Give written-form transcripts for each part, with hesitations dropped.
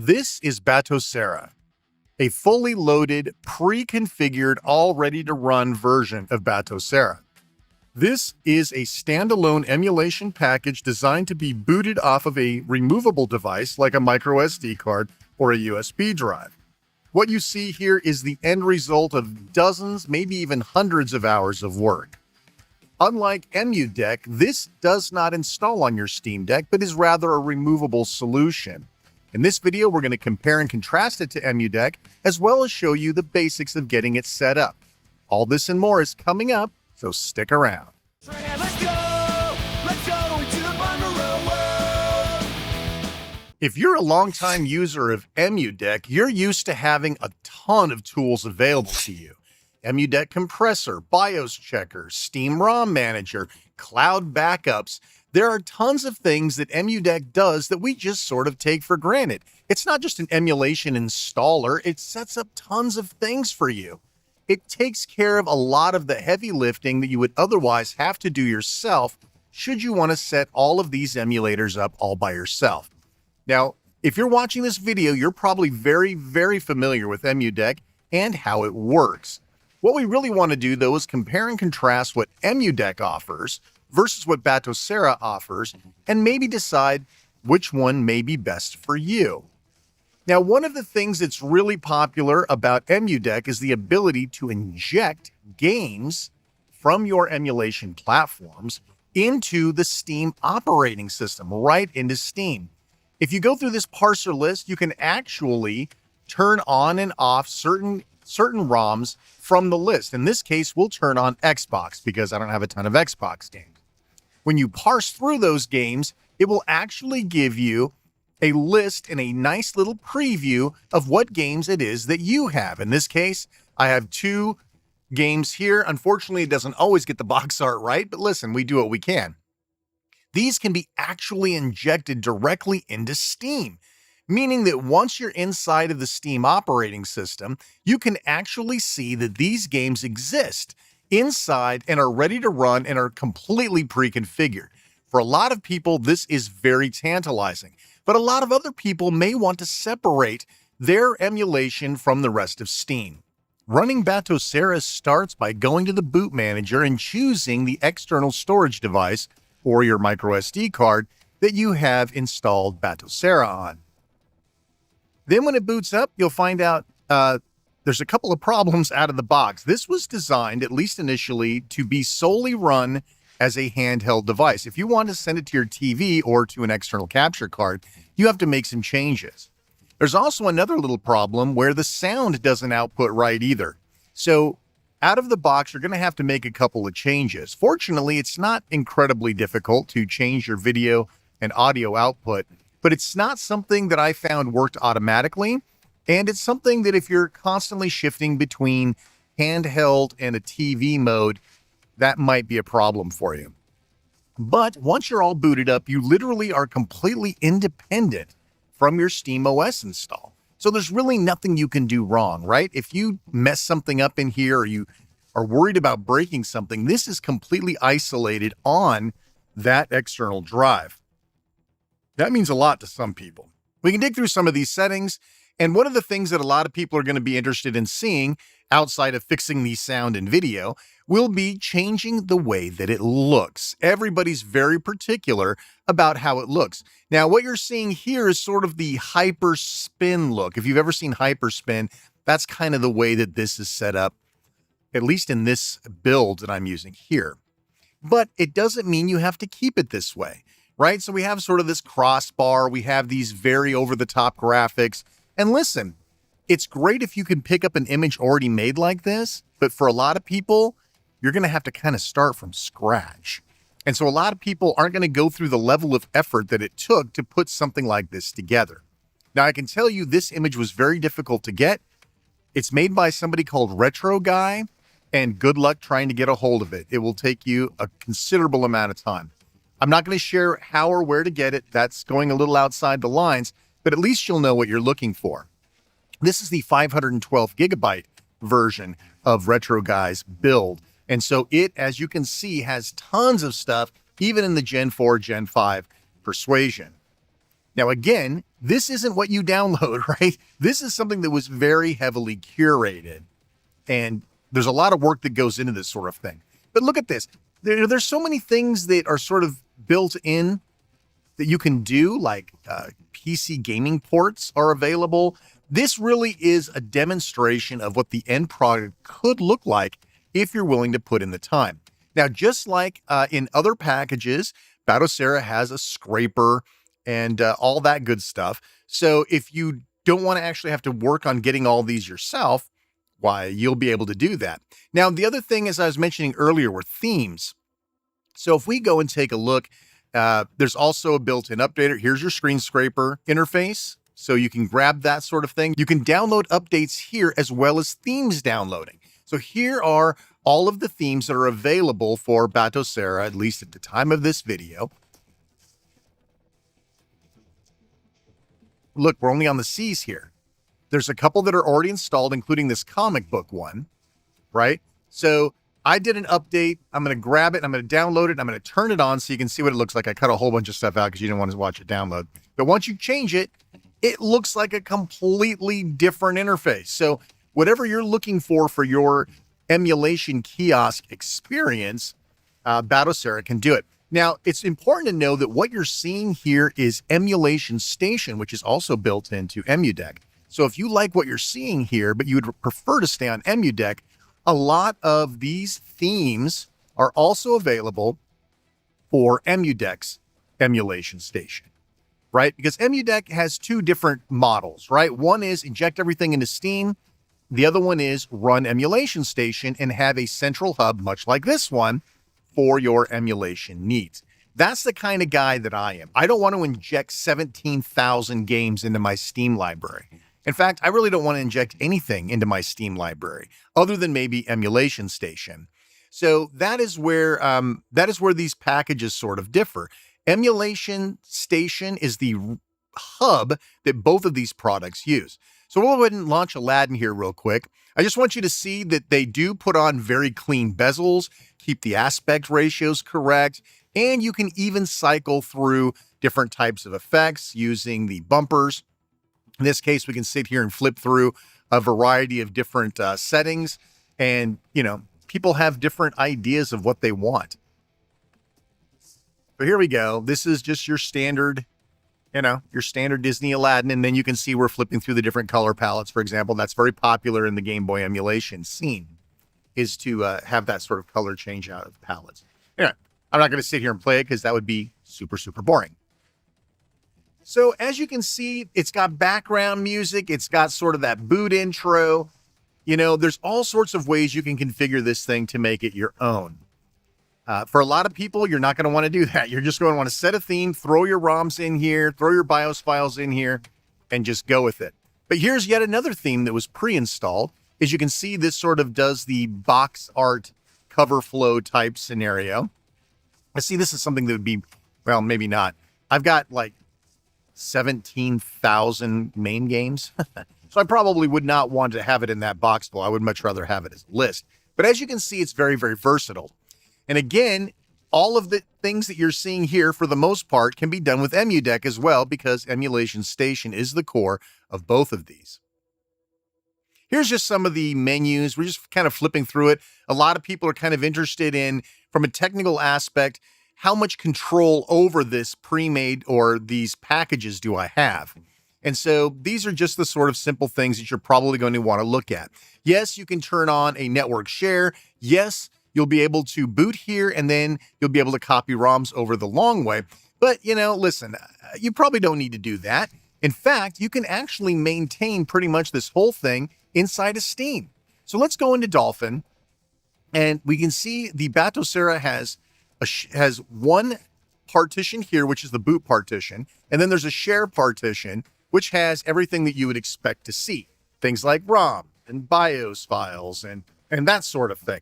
This is Batocera, a fully loaded, pre-configured, all ready to run version of Batocera. This is a standalone emulation package designed to be booted off of a removable device like a micro SD card or a USB drive. What you see here is the end result of dozens, maybe even hundreds of hours of work. Unlike EmuDeck, this does not install on your Steam Deck, but is rather a removable solution. In this video, we're going to compare and contrast it to EmuDeck, as well as show you the basics of getting it set up. All this and more is coming up, so stick around. Let's go into the Bungalow world. If you're a longtime user of EmuDeck, you're used to having a ton of tools available to you. EmuDeck Compressor, BIOS Checker, Steam ROM Manager, Cloud Backups. There are tons of things that EmuDeck does that we just sort of take for granted. It's not just an emulation installer, it sets up tons of things for you. It takes care of a lot of the heavy lifting that you would otherwise have to do yourself should you want to set all of these emulators up all by yourself. Now, if you're watching this video, you're probably very familiar with EmuDeck and how it works. What we really want to do, though, is compare and contrast what EmuDeck offers versus what Batocera offers, and maybe decide which one may be best for you. Now, one of the things that's really popular about EmuDeck is the ability to inject games from your emulation platforms into the Steam operating system, right into Steam. If you go through this parser list, you can actually turn on and off certain ROMs from the list. In this case, we'll turn on Xbox because I don't have a ton of Xbox games. When you parse through those games, it will actually give you a list and a nice little preview of what games it is that you have. In this case, I have 2 games here. Unfortunately, it doesn't always get the box art right, but listen, we do what we can. These can be actually injected directly into Steam, meaning that once you're inside of the Steam operating system, you can actually see that these games exist inside and are ready to run and are completely pre-configured. For a lot of people, this is very tantalizing, but a lot of other people may want to separate their emulation from the rest of Steam. Running Batocera starts by going to the boot manager and choosing the external storage device or your micro SD card that you have installed Batocera on. Then when it boots up, you'll find out there's a couple of problems out of the box. This was designed, at least initially, to be solely run as a handheld device. If you want to send it to your TV or to an external capture card, you have to make some changes. There's also another little problem where the sound doesn't output right either. So out of the box, you're going to have to make a couple of changes. Fortunately, it's not incredibly difficult to change your video and audio output, but it's not something that I found worked automatically. And it's something that if you're constantly shifting between handheld and a TV mode, that might be a problem for you. But once you're all booted up, you literally are completely independent from your SteamOS install. So there's really nothing you can do wrong, right? If you mess something up in here or you are worried about breaking something, this is completely isolated on that external drive. That means a lot to some people. We can dig through some of these settings. And one of the things that a lot of people are going to be interested in seeing outside of fixing the sound and video will be changing the way that it looks. Everybody's very particular about how it looks. Now, what you're seeing here is sort of the hyperspin look. If you've ever seen hyperspin, that's kind of the way that this is set up, at least in this build that I'm using here. But it doesn't mean you have to keep it this way, right? So we have sort of this crossbar. We have these very over-the-top graphics. And listen, it's great if you can pick up an image already made like this, but for a lot of people, you're going to have to kind of start from scratch. And so a lot of people aren't going to go through the level of effort that it took to put something like this together. Now, I can tell you this image was very difficult to get. It's made by somebody called Retro Guy, and good luck trying to get a hold of it. It will take you a considerable amount of time. I'm not going to share how or where to get it. That's going a little outside the lines, but at least you'll know what you're looking for. This is the 512 gigabyte version of Retro Guy's build. And so it, as you can see, has tons of stuff, even in the Gen 4, Gen 5 Persuasion. Now, again, this isn't what you download, right? This is something that was very heavily curated. And there's a lot of work that goes into this sort of thing. But look at this. There's so many things that are sort of built in that you can do, like PC gaming ports are available. This really is a demonstration of what the end product could look like if you're willing to put in the time. Now, just like in other packages, Batocera has a scraper and all that good stuff. So if you don't want to actually have to work on getting all these yourself, why, you'll be able to do that. Now, the other thing, as I was mentioning earlier, were themes. So if we go and take a look, there's also a built-in updater. Here's your screen scraper interface. So you can grab that sort of thing. You can download updates here as well as themes downloading. So here are all of the themes that are available for Batocera, at least at the time of this video. Look, we're only on the C's here. There's a couple that are already installed, including this comic book one, right? So I did an update. I'm going to grab it. I'm going to download it. I'm going to turn it on so you can see what it looks like. I cut a whole bunch of stuff out because you didn't want to watch it download. But once you change it, it looks like a completely different interface. So whatever you're looking for your emulation kiosk experience, Batocera can do it. Now, it's important to know that what you're seeing here is Emulation Station, which is also built into EmuDeck. So if you like what you're seeing here, but you would prefer to stay on EmuDeck, a lot of these themes are also available for EmuDeck's Emulation Station, right? Because EmuDeck has two different models, right? One is inject everything into Steam. The other one is run Emulation Station and have a central hub, much like this one, for your emulation needs. That's the kind of guy that I am. I don't want to inject 17,000 games into my Steam library. In fact, I really don't want to inject anything into my Steam library other than maybe Emulation Station. So that is where these packages sort of differ. Emulation Station is the hub that both of these products use. So we'll go ahead and launch Aladdin here real quick. I just want you to see that they do put on very clean bezels, keep the aspect ratios correct, and you can even cycle through different types of effects using the bumpers. In this case, we can sit here and flip through a variety of different settings, and, you know, people have different ideas of what they want. So here we go. This is just your standard, your standard Disney Aladdin, and then you can see we're flipping through the different color palettes, for example. That's very popular in the Game Boy emulation scene, is to have that sort of color change out of palettes. Anyway, I'm not going to sit here and play it because that would be super, super boring. So as you can see, it's got background music. It's got sort of that boot intro. There's all sorts of ways you can configure this thing to make it your own. For a lot of people, you're not going to want to do that. You're just going to want to set a theme, throw your ROMs in here, throw your BIOS files in here, and just go with it. But here's yet another theme that was pre-installed. As you can see, this sort of does the box art cover flow type scenario. I see this is something that would be, well, maybe not. I've got like 17,000 main games. So I probably would not want to have it in that box flow. I would much rather have it as a list. But as you can see, it's very, very versatile. And again, all of the things that you're seeing here, for the most part, can be done with EmuDeck as well, because Emulation Station is the core of both of these. Here's just some of the menus. We're just kind of flipping through it. A lot of people are kind of interested in, from a technical aspect, how much control over this pre-made or these packages do I have? And so these are just the sort of simple things that you're probably going to want to look at. Yes, you can turn on a network share. Yes, you'll be able to boot here, and then you'll be able to copy ROMs over the long way. But, listen, you probably don't need to do that. In fact, you can actually maintain pretty much this whole thing inside of Steam. So let's go into Dolphin, and we can see the Batocera has one partition here, which is the boot partition, and then there's a share partition, which has everything that you would expect to see. Things like ROM and BIOS files and that sort of thing.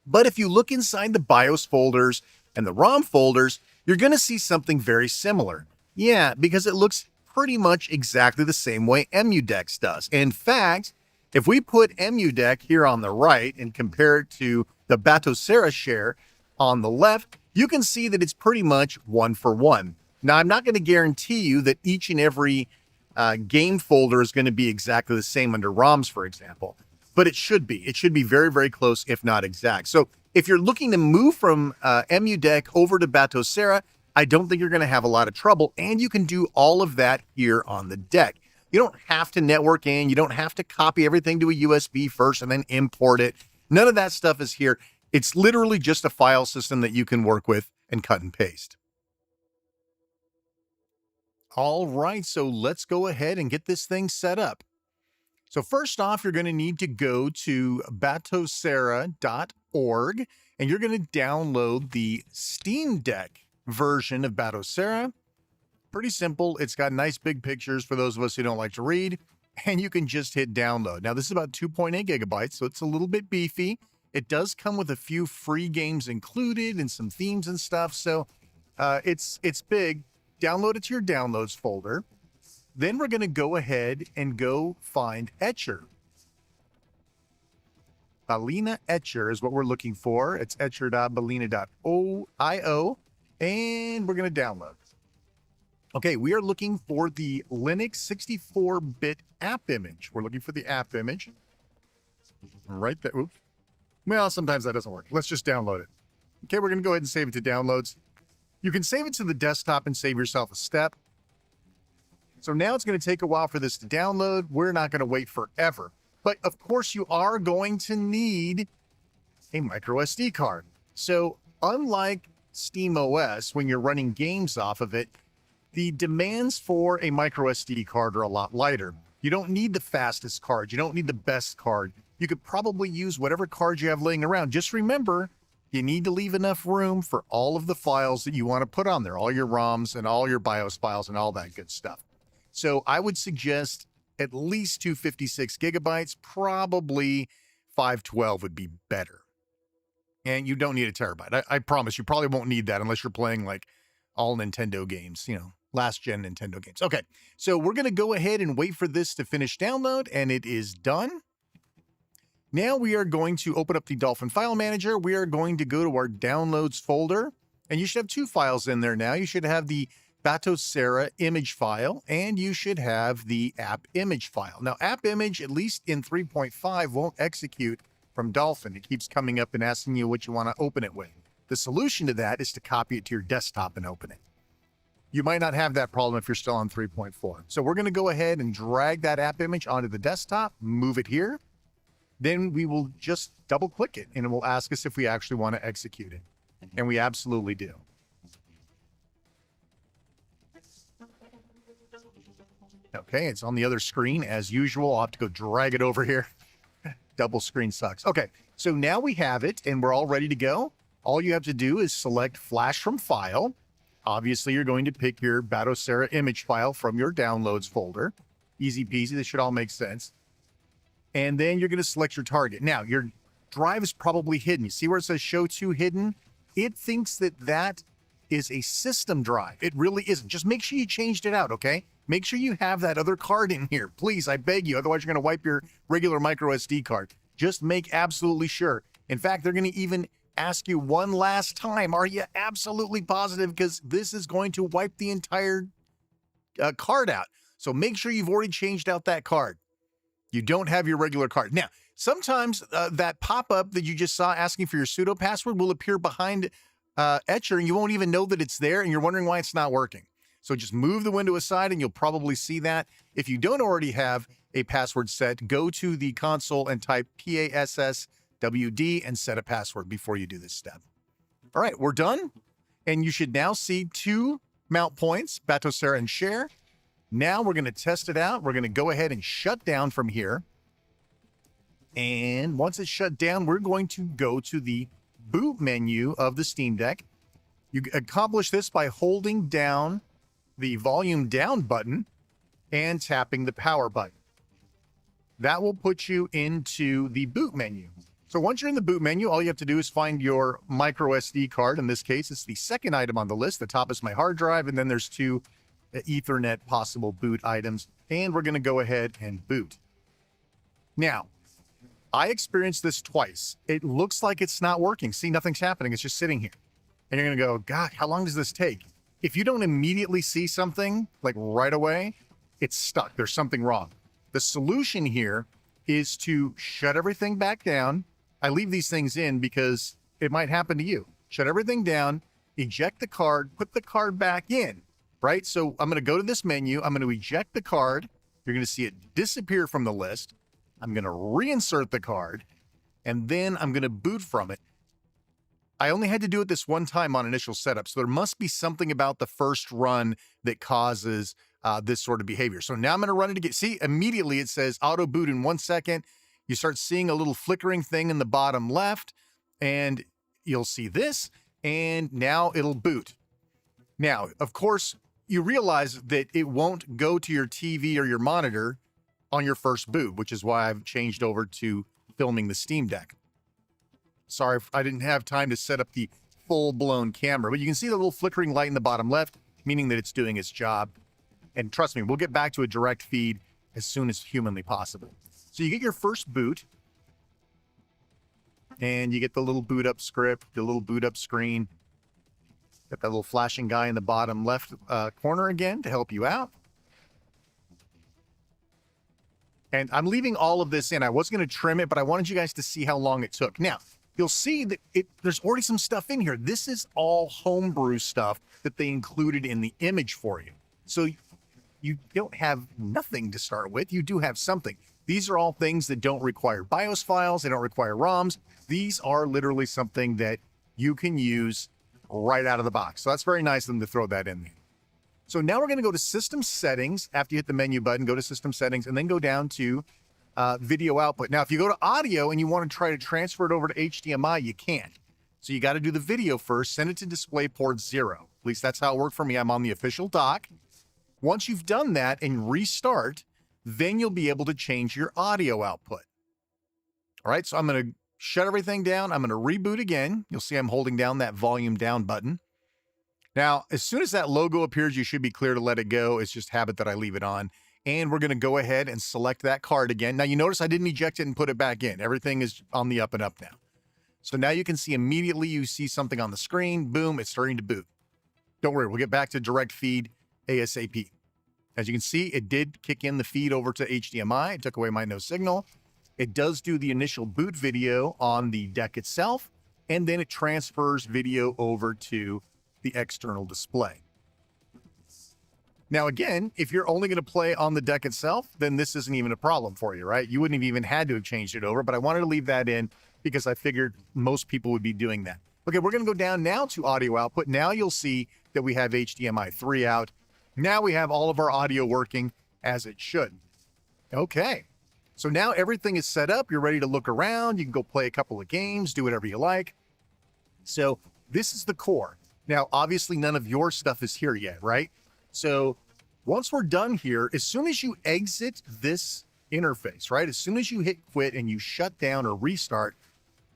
But if you look inside the BIOS folders and the ROM folders, you're going to see something very similar. Yeah, because it looks pretty much exactly the same way EmuDeck does. In fact, if we put EmuDeck here on the right and compare it to the Batocera share on the left, you can see that it's pretty much one for one. Now, I'm not going to guarantee you that each and every game folder is going to be exactly the same under ROMs, for example, but it should be. It should be very, very close, if not exact. So if you're looking to move from EmuDeck over to Batocera, I don't think you're going to have a lot of trouble, and you can do all of that here on the deck. You don't have to network in. You don't have to copy everything to a USB first and then import it. None of that stuff is here. It's literally just a file system that you can work with and cut and paste. All right, so let's go ahead and get this thing set up. So first off, you're going to need to go to batocera.org, and you're going to download the Steam Deck version of Batocera. Pretty simple. It's got nice big pictures for those of us who don't like to read, and you can just hit download. Now, this is about 2.8 gigabytes, so it's a little bit beefy. It does come with a few free games included and some themes and stuff, so it's big. Download it to your downloads folder. Then we're going to go ahead and go find Etcher. Balena Etcher is what we're looking for. It's etcher.balena.io, and we're going to download. Okay, we are looking for the Linux 64-bit app image. We're looking for the app image. Right there. Oops. Well, sometimes that doesn't work. Let's just download it. Okay, we're going to go ahead and save it to downloads. You can save it to the desktop and save yourself a step. So now it's going to take a while for this to download. We're not going to wait forever. But of course, you are going to need a micro SD card. So unlike SteamOS, when you're running games off of it, the demands for a micro SD card are a lot lighter. You don't need the fastest card. You don't need the best card. You could probably use whatever card you have laying around. Just remember, you need to leave enough room for all of the files that you want to put on there, all your ROMs and all your BIOS files and all that good stuff. So I would suggest at least 256 gigabytes, probably 512 would be better. And you don't need a terabyte. I promise you probably won't need that unless you're playing like all Nintendo games, you know, last gen Nintendo games. Okay, so we're going to go ahead and wait for this to finish download, and it is done. Now we are going to open up the Dolphin File Manager. We are going to go to our downloads folder, and you should have two files in there now. You should have the Batocera image file, and you should have the app image file. Now, app image, at least in 3.5, won't execute from Dolphin. It keeps coming up and asking you what you want to open it with. The solution to that is to copy it to your desktop and open it. You might not have that problem if you're still on 3.4. So we're going to go ahead and drag that app image onto the desktop, move it here. Then we will just double click it and it will ask us if we actually want to execute it. And we absolutely do. Okay, it's on the other screen as usual. I'll have to go drag it over here. Double screen sucks. Okay, so now we have it and we're all ready to go. All you have to do is select Flash from File. Obviously, you're going to pick your Batocera image file from your downloads folder. Easy peasy, this should all make sense. And then you're going to select your target. Now, your drive is probably hidden. You see where it says Show to Hidden? It thinks that that is a system drive. It really isn't. Just make sure you changed it out, okay? Make sure you have that other card in here. Please, I beg you. Otherwise, you're going to wipe your regular micro SD card. Just make absolutely sure. In fact, they're going to even ask you one last time, are you absolutely positive? Because this is going to wipe the entire card out. So make sure you've already changed out that card. You don't have your regular card. Now, sometimes that pop-up that you just saw asking for your pseudo password will appear behind Etcher and you won't even know that it's there and you're wondering why it's not working. So just move the window aside and you'll probably see that. If you don't already have a password set, go to the console and type PASSWD and set a password before you do this step. All right, we're done. And you should now see two mount points, Batocera and Share. Now we're going to test it out. We're going to go ahead and shut down from here. And once it's shut down, we're going to go to the boot menu of the Steam Deck. You accomplish this by holding down the volume down button and tapping the power button. That will put you into the boot menu. So once you're in the boot menu, all you have to do is find your micro SD card. In this case, it's the second item on the list. The top is my hard drive, and then there's two Ethernet possible boot items, and we're going to go ahead and boot. Now, I experienced this twice. It looks like it's not working. See, nothing's happening. It's just sitting here. And you're going to go, God, how long does this take? If you don't immediately see something, like right away, it's stuck. There's something wrong. The solution here is to shut everything back down. I leave these things in because it might happen to you. Shut everything down, eject the card, put the card back in, right? So I'm going to go to this menu. I'm going to eject the card. You're going to see it disappear from the list. I'm going to reinsert the card, and then I'm going to boot from it. I only had to do it this one time on initial setup, so there must be something about the first run that causes this sort of behavior. So now I'm going to run it again. See, immediately it says auto boot in 1 second. You start seeing a little flickering thing in the bottom left, and you'll see this, and now it'll boot. Now, of course, you realize that it won't go to your TV or your monitor on your first boot, which is why I've changed over to filming the Steam Deck. Sorry, I didn't have time to set up the full-blown camera, but you can see the little flickering light in the bottom left, meaning that it's doing its job. And trust me, we'll get back to a direct feed as soon as humanly possible. So you get your first boot, and you get the little boot up script, the little boot up screen. Got that little flashing guy in the bottom left corner again to help you out. And I'm leaving all of this in. I was going to trim it, but I wanted you guys to see how long it took. Now, you'll see that there's already some stuff in here. This is all homebrew stuff that they included in the image for you. So you don't have nothing to start with. You do have something. These are all things that don't require BIOS files. They don't require ROMs. These are literally something that you can use right out of the box. So that's very nice of them to throw that in there. So now we're going to go to System Settings. After you hit the menu button, go to System Settings, and then go down to Video Output. Now, if you go to Audio and you want to try to transfer it over to HDMI, you can't. So you got to do the video first, send it to DisplayPort 0. At least that's how it worked for me. I'm on the official dock. Once you've done that and restart, then you'll be able to change your audio output. All right, so I'm going to shut everything down. I'm going to reboot again. You'll see I'm holding down that volume down button. Now, as soon as that logo appears, you should be clear to let it go. It's just habit that I leave it on. And we're going to go ahead and select that card again. Now, you notice I didn't eject it and put it back in. Everything is on the up and up now. So now you can see immediately you see something on the screen. Boom, it's starting to boot. Don't worry, we'll get back to direct feed ASAP. As you can see, it did kick in the feed over to HDMI. It took away my no signal. It does do the initial boot video on the deck itself, and then it transfers video over to the external display. Now, again, if you're only going to play on the deck itself, then this isn't even a problem for you, right? You wouldn't have even had to have changed it over, but I wanted to leave that in because I figured most people would be doing that. Okay, we're going to go down now to audio output. Now you'll see that we have HDMI 3 out. Now we have all of our audio working as it should. Okay, so now everything is set up. You're ready to look around. You can go play a couple of games, do whatever you like. So this is the core. Now, obviously, none of your stuff is here yet, right? So once we're done here, as soon as you exit this interface, right? As soon as you hit quit and you shut down or restart,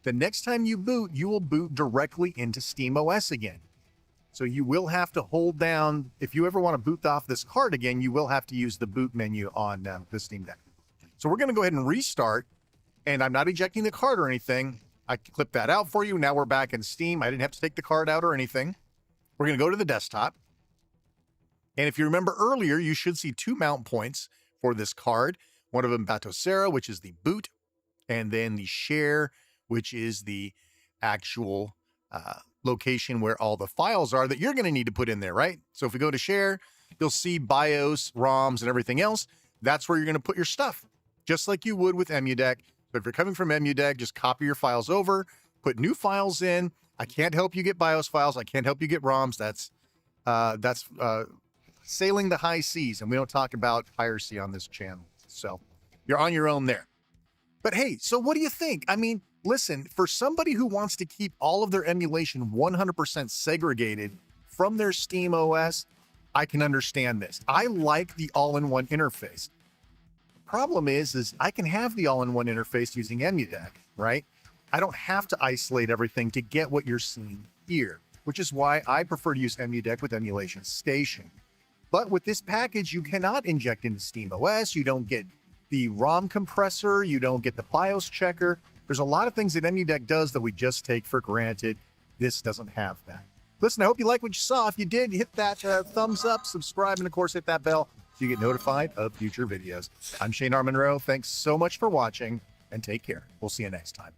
the next time you boot, you will boot directly into SteamOS again. So you will have to hold down, if you ever want to boot off this card again, you will have to use the boot menu on the Steam Deck. So we're going to go ahead and restart, and I'm not ejecting the card or anything. I clipped that out for you. Now we're back in Steam. I didn't have to take the card out or anything. We're going to go to the desktop. And if you remember earlier, you should see 2 mount points for this card. One of them Batocera, which is the boot, and then the share, which is the actual location where all the files are that you're going to need to put in there, right? So if we go to share, you'll see BIOS, ROMs, and everything else. That's where you're going to put your stuff, just like you would with EmuDeck. But if you're coming from EmuDeck, just copy your files over, put new files in. I can't help you get BIOS files. I can't help you get ROMs. That's sailing the high seas, and we don't talk about piracy on this channel. So you're on your own there. But hey, so what do you think? I mean, listen, for somebody who wants to keep all of their emulation 100% segregated from their SteamOS, I can understand this. I like the all-in-one interface. Problem is I can have the all-in-one interface using EmuDeck, right? I don't have to isolate everything to get what you're seeing here, which is why I prefer to use EmuDeck with Emulation Station. But with this package, you cannot inject into SteamOS. You don't get the ROM compressor. You don't get the BIOS checker. There's a lot of things that EmuDeck does that we just take for granted. This doesn't have that. Listen, I hope you like what you saw. If you did, hit that thumbs up, subscribe, and of course, hit that bell so you get notified of future videos. I'm Shane R. Monroe. Thanks so much for watching, and take care. We'll see you next time.